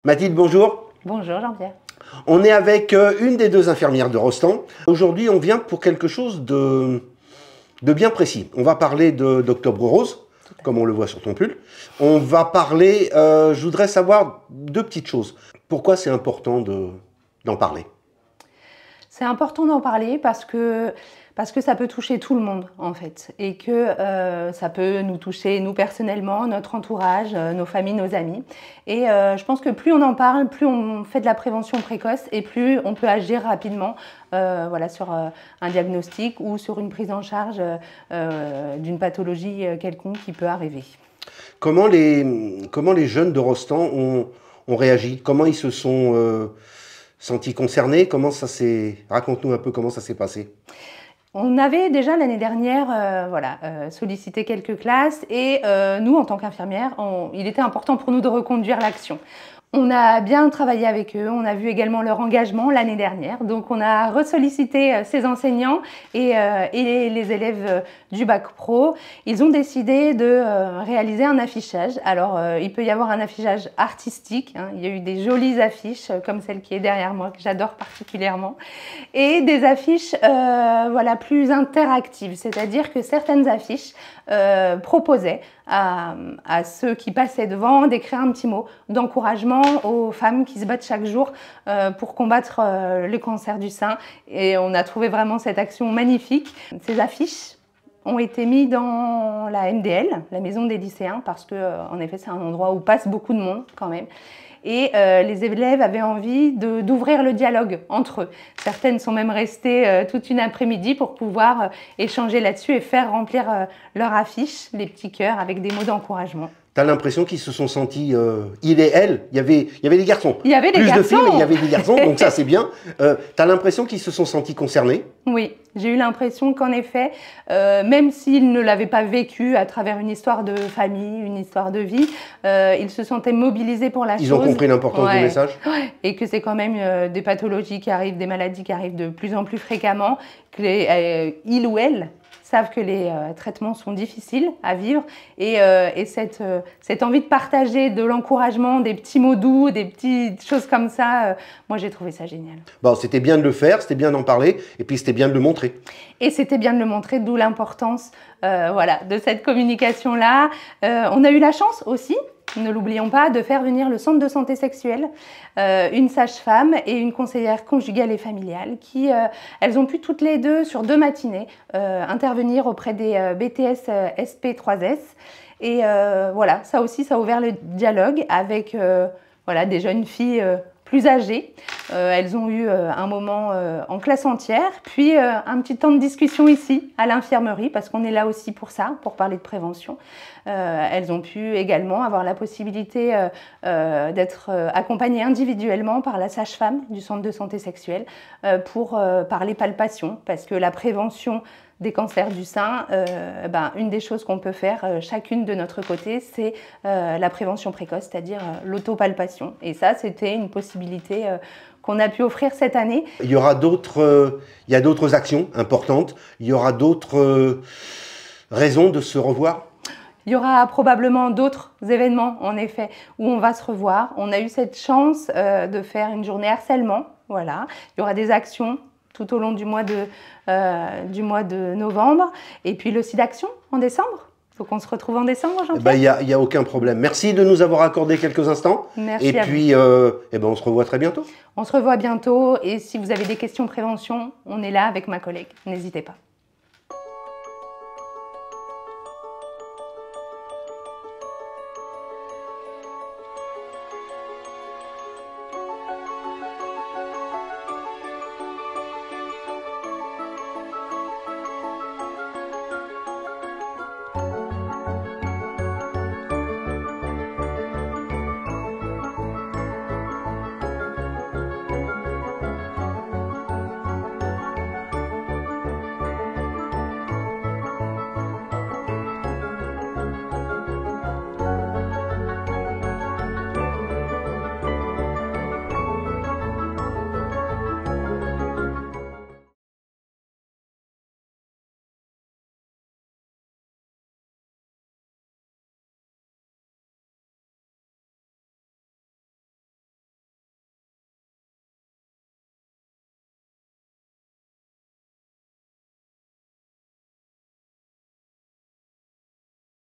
Mathilde, bonjour. Bonjour Jean-Pierre. On est avec une des deux infirmières de Rostand. Aujourd'hui, on vient pour quelque chose de bien précis. On va parler d'Octobre Rose, comme on le voit sur ton pull. On va parler, je voudrais savoir deux petites choses. Pourquoi c'est important d'en parler? C'est important d'en parler parce que ça peut toucher tout le monde en fait et que ça peut nous toucher nous personnellement, notre entourage, nos familles, nos amis. Et je pense que plus on en parle, plus on fait de la prévention précoce et plus on peut agir rapidement voilà, sur un diagnostic ou sur une prise en charge d'une pathologie quelconque qui peut arriver. Comment les jeunes de Rostand ont réagi? Comment ils se sont sentis concernés? Raconte-nous un peu comment ça s'est passé. On avait déjà l'année dernière sollicité quelques classes et nous, en tant qu'infirmières, il était important pour nous de reconduire l'action. On a bien travaillé avec eux, on a vu également leur engagement l'année dernière. Donc on a ressollicité ces enseignants et les élèves du bac pro. Ils ont décidé de réaliser un affichage. Alors il peut y avoir un affichage artistique, hein. Il y a eu des jolies affiches comme celle qui est derrière moi, que j'adore particulièrement. Et des affiches voilà, plus interactives, c'est-à-dire que certaines affiches proposaient à ceux qui passaient devant d'écrire un petit mot d'encouragement aux femmes qui se battent chaque jour pour combattre le cancer du sein. Et on a trouvé vraiment cette action magnifique. Ces affiches ont été mises dans la MDL, la maison des lycéens, parce que en effet c'est un endroit où passe beaucoup de monde quand même. Et les élèves avaient envie d'ouvrir le dialogue entre eux. Certaines sont même restées toute une après-midi pour pouvoir échanger là-dessus et faire remplir leur affiche, les petits cœurs avec des mots d'encouragement. T'as l'impression qu'ils se sont sentis, il et elle, il y avait des garçons. Il y avait des Plus garçons. de filles, mais il y avait des garçons, donc ça c'est bien. T'as l'impression qu'ils se sont sentis concernés? Oui, j'ai eu l'impression qu'en effet, même s'ils ne l'avaient pas vécu à travers une histoire de famille, une histoire de vie, ils se sentaient mobilisés pour la chose. Ils ont compris l'importance du message? Ouais. Et que c'est quand même des pathologies qui arrivent, des maladies qui arrivent de plus en plus fréquemment, que ils ou elles savent que les traitements sont difficiles à vivre et cette envie de partager de l'encouragement, des petits mots doux, des petites choses comme ça, moi j'ai trouvé ça génial. Bon, c'était bien de le faire, c'était bien d'en parler et puis c'était bien de le montrer. Et c'était bien de le montrer, d'où l'importance voilà, de cette communication-là. On a eu la chance aussi, ne l'oublions pas, de faire venir le centre de santé sexuelle, une sage-femme et une conseillère conjugale et familiale qui, elles ont pu toutes les deux, sur 2 matinées, intervenir auprès des BTS SP3S. Et voilà, ça aussi, ça a ouvert le dialogue avec voilà, des jeunes filles plus âgées. Elles ont eu un moment en classe entière, puis un petit temps de discussion ici, à l'infirmerie, parce qu'on est là aussi pour ça, pour parler de prévention. Elles ont pu également avoir la possibilité d'être accompagnées individuellement par la sage-femme du centre de santé sexuelle pour parler palpation, parce que la prévention des cancers du sein, une des choses qu'on peut faire chacune de notre côté, c'est la prévention précoce, c'est-à-dire l'autopalpation. Et ça, c'était une possibilité qu'on a pu offrir cette année. Il y a d'autres actions importantes, il y aura d'autres raisons de se revoir? Il y aura probablement d'autres événements, en effet, où on va se revoir. On a eu cette chance de faire une journée harcèlement, voilà. Il y aura des actions tout au long du mois de novembre. Et puis le SIDAction en décembre. Il faut qu'on se retrouve en décembre, Jean-Pierre. Il n'y a aucun problème. Merci de nous avoir accordé quelques instants. Merci et puis, on se revoit très bientôt. On se revoit bientôt. Et si vous avez des questions prévention, on est là avec ma collègue. N'hésitez pas.